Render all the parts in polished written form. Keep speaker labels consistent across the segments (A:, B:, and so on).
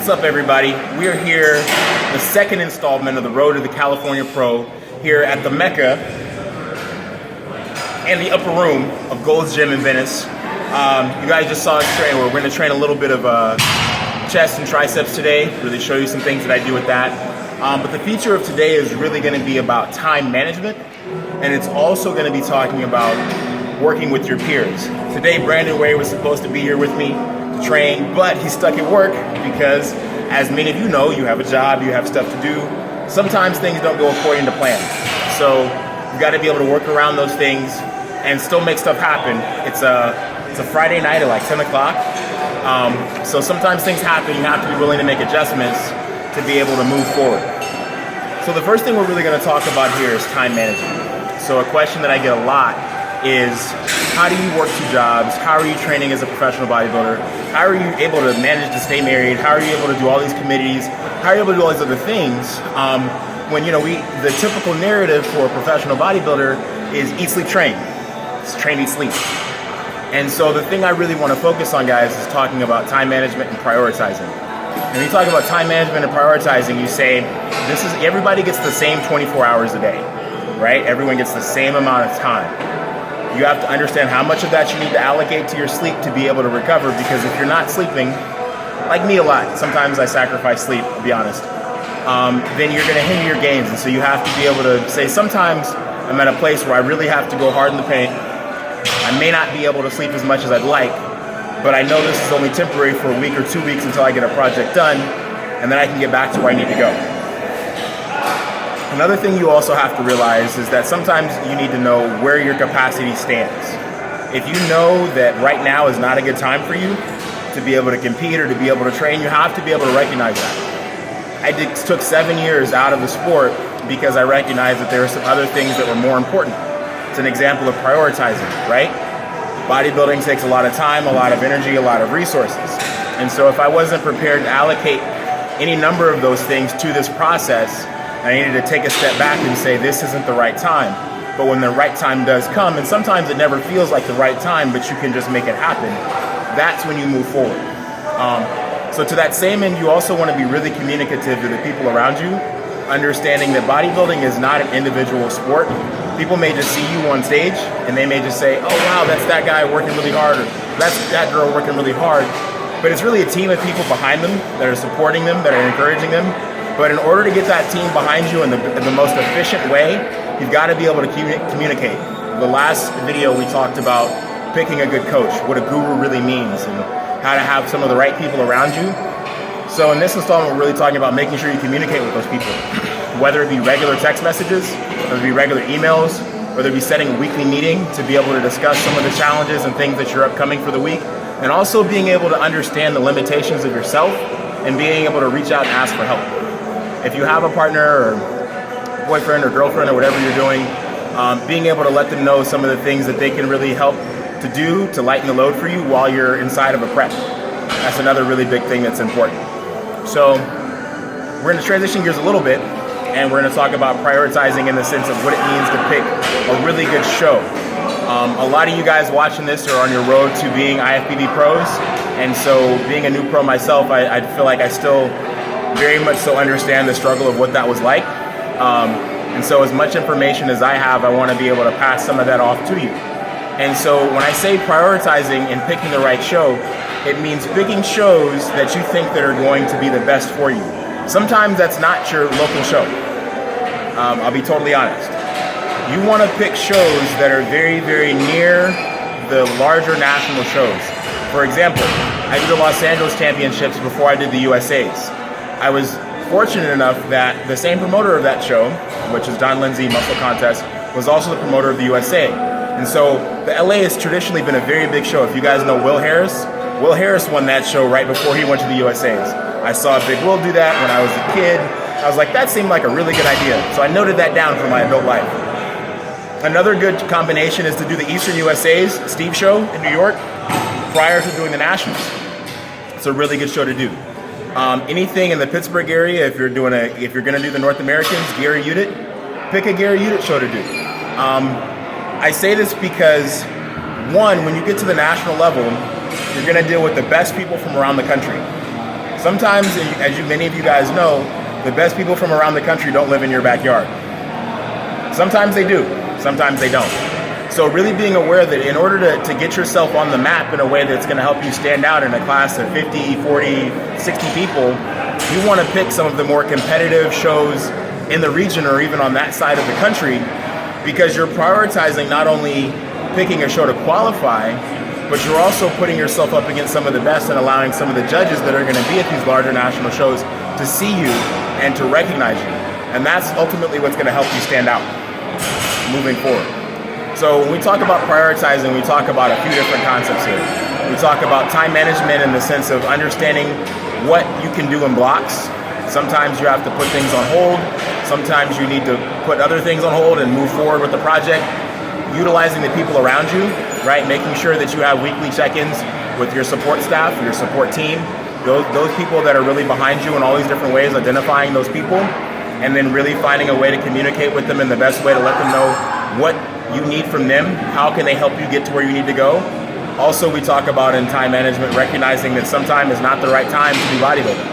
A: What's up, everybody? We're here, the second installment of the Road to the California Pro, here at the Mecca and the upper room of Gold's Gym in Venice. You guys just saw us train. We're going to train a little bit of chest and triceps today, really show you some things that I do with that. But the feature of today is really going to be about time management, and it's also going to be talking about working with your peers. Today, Brandon Way was supposed to be here with me to train, but he's stuck at work because, as many of you know, you have a job, you have stuff to do. Sometimes things don't go according to plan. So you've got to be able to work around those things and still make stuff happen. It's a Friday night at like 10 o'clock. So sometimes things happen. You have to be willing to make adjustments to be able to move forward. So the first thing we're really going to talk about here is time management. So a question that I get a lot is, how do you work two jobs? How are you training as a professional bodybuilder? How are you able to manage to stay married? How are you able to do all these committees? How are you able to do all these other things? When the typical narrative for a professional bodybuilder is eat, sleep, train. It's train, eat, sleep. And so the thing I really want to focus on, guys, is talking about time management and prioritizing. And when you talk about time management and prioritizing, you say, everybody gets the same 24 hours a day, right? Everyone gets the same amount of time. You have to understand how much of that you need to allocate to your sleep to be able to recover, because if you're not sleeping, like me a lot, sometimes I sacrifice sleep, to be honest, then you're going to hinder your gains. And so you have to be able to say, sometimes I'm at a place where I really have to go hard in the paint. I may not be able to sleep as much as I'd like, but I know this is only temporary for a week or 2 weeks until I get a project done, and then I can get back to where I need to go. Another thing you also have to realize is that sometimes you need to know where your capacity stands. If you know that right now is not a good time for you to be able to compete or to be able to train, you have to be able to recognize that. I took 7 years out of the sport because I recognized that there were some other things that were more important. It's an example of prioritizing, right? Bodybuilding takes a lot of time, a lot of energy, a lot of resources. And so if I wasn't prepared to allocate any number of those things to this process, I needed to take a step back and say, this isn't the right time. But when the right time does come, and sometimes it never feels like the right time, but you can just make it happen, that's when you move forward. So to that same end, you also want to be really communicative to the people around you, understanding that bodybuilding is not an individual sport. People may just see you on stage, and they may just say, oh wow, that's that guy working really hard, or that's that girl working really hard. But it's really a team of people behind them that are supporting them, that are encouraging them. But in order to get that team behind you in the most efficient way, you've got to be able to communicate. The last video we talked about picking a good coach, what a guru really means, and how to have some of the right people around you. So in this installment, we're really talking about making sure you communicate with those people, whether it be regular text messages, whether it be regular emails, whether it be setting a weekly meeting to be able to discuss some of the challenges and things that you're upcoming for the week, and also being able to understand the limitations of yourself and being able to reach out and ask for help. If you have a partner or boyfriend or girlfriend or whatever you're doing, being able to let them know some of the things that they can really help to do to lighten the load for you while you're inside of a prep. That's another really big thing that's important. So we're going to transition gears a little bit, and we're going to talk about prioritizing in the sense of what it means to pick a really good show. A lot of you guys watching this are on your road to being IFBB pros, and so being a new pro myself, I feel like I still very much so understand the struggle of what that was like. And so as much information as I have, I want to be able to pass some of that off to you. And so when I say prioritizing and picking the right show, it means picking shows that you think that are going to be the best for you. Sometimes that's not your local show. I'll be totally honest. You want to pick shows that are very, very near the larger national shows. For example, I did the Los Angeles Championships before I did the USAs. I was fortunate enough that the same promoter of that show, which is Don Lindsay Muscle Contest, was also the promoter of the USA. And so the LA has traditionally been a very big show. If you guys know Will Harris won that show right before he went to the USAs. I saw Big Will do that when I was a kid. I was like, that seemed like a really good idea. So I noted that down for my adult life. Another good combination is to do the Eastern USA's Steve show in New York prior to doing the Nationals. It's a really good show to do. Anything in the Pittsburgh area, if you're going to do the North Americans, Gary Udit, pick a Gary Udit show to do. I say this because, one, when you get to the national level, you're going to deal with the best people from around the country. Sometimes, as many of you guys know, the best people from around the country don't live in your backyard. Sometimes they do, sometimes they don't. So really being aware that in order to get yourself on the map in a way that's gonna help you stand out in a class of 50, 40, 60 people, you wanna pick some of the more competitive shows in the region or even on that side of the country, because you're prioritizing not only picking a show to qualify, but you're also putting yourself up against some of the best and allowing some of the judges that are gonna be at these larger national shows to see you and to recognize you. And that's ultimately what's gonna help you stand out moving forward. So when we talk about prioritizing, we talk about a few different concepts here. We talk about time management in the sense of understanding what you can do in blocks. Sometimes you have to put things on hold. Sometimes you need to put other things on hold and move forward with the project. Utilizing the people around you, right? Making sure that you have weekly check-ins with your support staff, your support team, those people that are really behind you in all these different ways, identifying those people, and then really finding a way to communicate with them in the best way to let them know what you need from them, how can they help you get to where you need to go. Also, we talk about in time management, recognizing that sometimes is not the right time to do bodybuilding,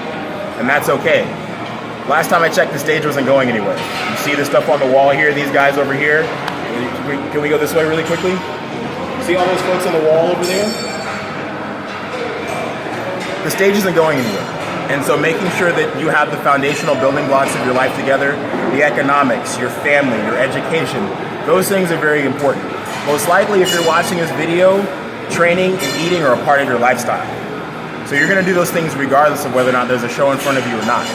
A: and that's okay. Last time I checked, the stage wasn't going anywhere. You see the stuff on the wall here, these guys over here. Can we go this way really quickly? See all those folks on the wall over there? The stage isn't going anywhere. And so making sure that you have the foundational building blocks of your life together, the economics, your family, your education, those things are very important. Most likely, if you're watching this video, training and eating are a part of your lifestyle. So you're gonna do those things regardless of whether or not there's a show in front of you or not.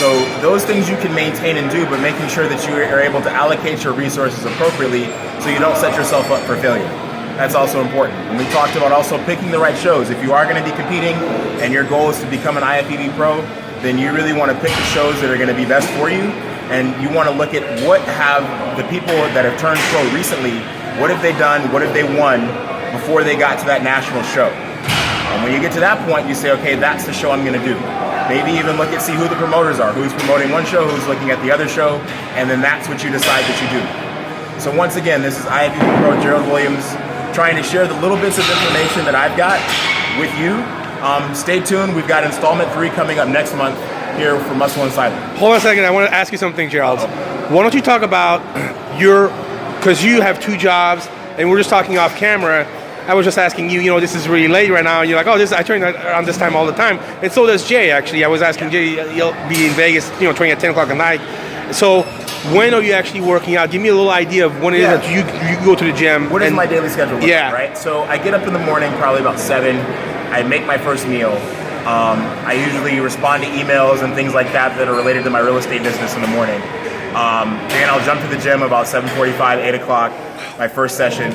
A: So those things you can maintain and do, but making sure that you are able to allocate your resources appropriately so you don't set yourself up for failure. That's also important. And we talked about also picking the right shows. If you are gonna be competing and your goal is to become an IFBB Pro, then you really wanna pick the shows that are gonna be best for you. And you wanna look at what have the people that have turned pro recently, what have they done, what have they won before they got to that national show. And when you get to that point, you say, okay, that's the show I'm gonna do. Maybe even look at see who the promoters are, who's promoting one show, who's looking at the other show, and then that's what you decide that you do. So once again, this is IFBB Pro Gerald Williams, trying to share the little bits of information that I've got with you. Stay tuned, we've got installment 3 coming up next month here for Muscle and Silent.
B: Hold on a second, I want to ask you something, Gerald. Why don't you talk about because you have 2 jobs, and we're just talking off camera. I was just asking you, this is really late right now, and you're like, oh, I train around this time all the time. And so does Jay, actually. I was asking Jay, he'll be in Vegas, training at 10 o'clock at night. So when are you actually working out? Give me a little idea of when it is that you go to the gym.
A: What is my daily schedule look like, right? So I get up in the morning, probably about 7. I make my first meal. I usually respond to emails and things like that are related to my real estate business in the morning. Then I'll jump to the gym about 7:45, 8 o'clock, my first session.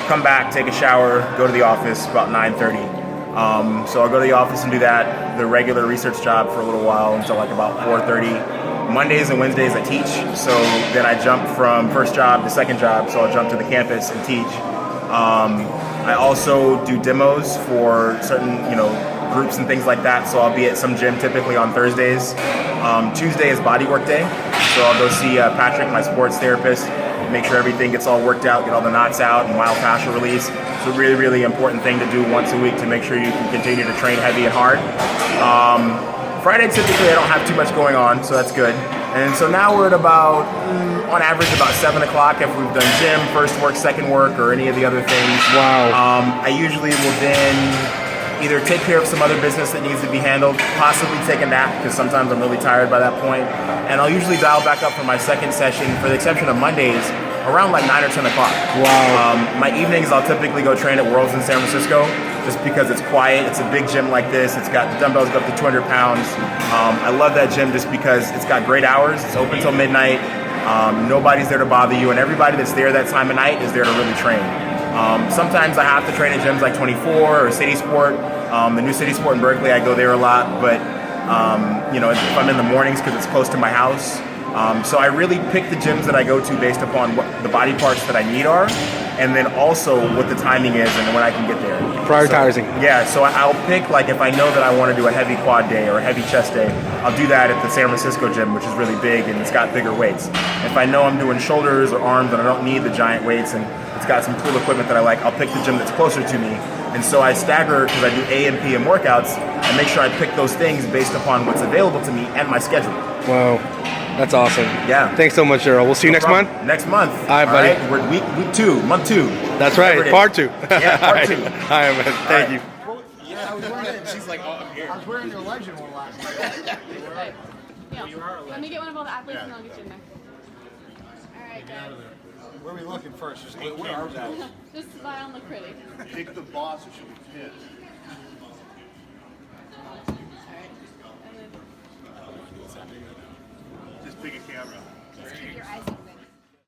A: Come back, take a shower, go to the office about 9:30. So I'll go to the office and do that, the regular research job for a little while until like about 4:30. Mondays and Wednesdays I teach, so then I jump from first job to second job, so I'll jump to the campus and teach. I also do demos for certain, groups and things like that, so I'll be at some gym typically on Thursdays. Tuesday is bodywork day, so I'll go see Patrick, my sports therapist, make sure everything gets all worked out, get all the knots out, and mild fascial release. It's a really, really important thing to do once a week to make sure you can continue to train heavy and hard. Friday, typically, I don't have too much going on, so that's good. And so now we're at about, on average, about 7 o'clock if we've done gym, first work, second work, or any of the other things.
B: Wow.
A: I usually will then either take care of some other business that needs to be handled, possibly take a nap, because sometimes I'm really tired by that point. And I'll usually dial back up for my second session, for the exception of Mondays, around like 9 or 10 o'clock.
B: Wow.
A: My evenings, I'll typically go train at Worlds in San Francisco, just because it's quiet. It's a big gym like this. It's got the dumbbells go up to 200 pounds. I love that gym just because it's got great hours. It's open till midnight. Nobody's there to bother you, and everybody that's there that time of night is there to really train. Sometimes I have to train at gyms like 24 or City Sport. The new City Sport in Berkeley, I go there a lot, but if I'm in the mornings because it's close to my house. So I really pick the gyms that I go to based upon what the body parts that I need are, and then also what the timing is and when I can get there.
B: Prioritizing.
A: So I'll pick, like if I know that I want to do a heavy quad day or a heavy chest day, I'll do that at the San Francisco gym, which is really big and it's got bigger weights. If I know I'm doing shoulders or arms and I don't need the giant weights and it's got some cool equipment that I like, I'll pick the gym that's closer to me. And so I stagger, because I do A and PM workouts, I make sure I pick those things based upon what's available to me and my schedule.
B: Wow, that's awesome.
A: Yeah.
B: Thanks so much, Gerald. We'll see you next month.
A: Next month.
B: All right, buddy.
A: Right? We're week 2, month 2.
B: That's right. Part 2.
A: Yeah, part 2.
B: All right, man. Thank you.
C: Yeah, I was wearing it. She's like, oh, I'm here. I was wearing your legend one last night.
D: Let me get one of all the athletes and I'll get you in there. All right, guys.
C: Where are we looking first? There's 8 cameras out.
D: Just so I don't look pretty.
C: Pick the boss or should we pissed?
D: All right. And then
C: Just pick a camera.
D: just keep your eyes open.